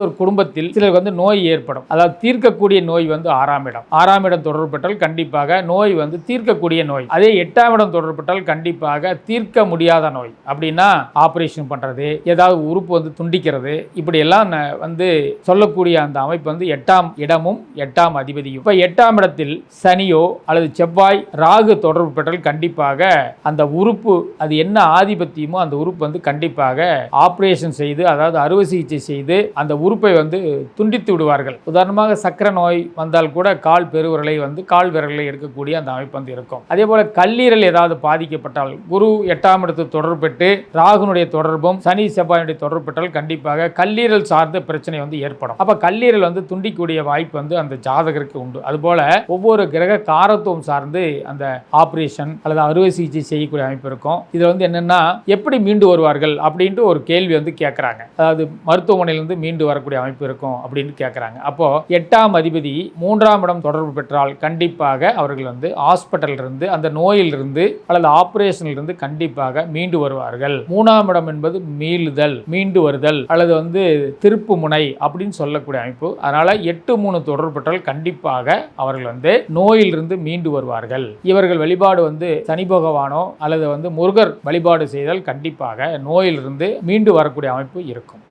ஒரு குடும்பத்தில் சிலருக்கு நோய் ஏற்படும். அதாவது தீர்க்கக்கூடிய நோய் ஆறாம் இடம் தொடர்புபட்டால் கண்டிப்பாக நோய் தீர்க்கக்கூடிய நோய். அதே 8ஆம் இடம் தொடர்புபட்டால் கண்டிப்பாக தீர்க்க முடியாத நோய். அப்படின்னா ஆபரேஷன் பண்றது, ஏதாவது உறுப்பு துண்டிக்கிறது, இப்படி எல்லாம் சொல்லக்கூடிய அந்த அமைப்பு 8ஆம் இடமும் 8ஆம் அதிபதியும். இப்ப 8ஆம் இடத்தில் சனியோ அல்லது செவ்வாய் ராகு தொடர்புபட்டால் கண்டிப்பாக அந்த உறுப்பு அது என்ன ஆதிபத்தியமோ அந்த உறுப்பு கண்டிப்பாக ஆபரேஷன் செய்து, அதாவது அறுவை சிகிச்சை செய்து அந்த உறுப்பை துண்டித்து விடுவார்கள். உதாரணமாக சக்கரை நோய் வந்தால் கூட கால் பெருவிரலை கால் விரலை எடுக்கக்கூடிய அந்த அமைப்பு இருக்கும். அதே போல கல்லீரல் ஏதாவது பாதிக்கப்பட்டால், குரு 8ஆம் இடத்தில் தொடர்பு பெற்று ராகுனுடைய தொடர்பும் சனி செவ்வாயுடைய தொடர்பு பெற்றால் கண்டிப்பாக கல்லீரல் சார்ந்த பிரச்சனை ஏற்படும். அப்ப கல்லீரல் துண்டிக்கூடிய வாய்ப்பு அந்த ஜாதகருக்கு உண்டு. அதுபோல ஒவ்வொரு கிரக காரத்துவம் சார்ந்து அந்த ஆபரேஷன் அல்லது அறுவை சிகிச்சை செய்யக்கூடிய அமைப்பு இருக்கும். இதுல என்னன்னா எப்படி மீண்டு வருவார்கள் அப்படின்ட்டு ஒரு கேள்வி கேட்கறாங்க. அதாவது மருத்துவமனையிலிருந்து மீண்டு வரக்கூடிய அமைப்பு இருக்கும் அப்படின்னு கேட்கறாங்க. அப்போ 8ஆம் அதிபதி 3ஆம் இடம் தொடர்பு பெற்றால் கண்டிப்பாக அவர்கள் ஹாஸ்பிட்டல் இருந்து அந்த நோயிலிருந்து அல்லது ஆபரேஷனில் இருந்து கண்டிப்பாக மீண்டு வருவார்கள். 3ஆம் இடம் என்பது மீளுதல், மீண்டு வருதல் அல்லது திருப்பு முனை அப்படின்னு சொல்லக்கூடிய அமைப்பு. அதனால 8-3 தொடர்பு பெற்றால் கண்டிப்பாக அவர்கள் நோயிலிருந்து மீண்டு வருவார்கள். இவர்கள் வழிபாடு சனி பகவானோ அல்லது முருகர் வழிபாடு செய்தால் கண்டிப்பாக நோயிலிருந்து மீண்டு வரக்கூடிய அமைப்பு இருக்கும்.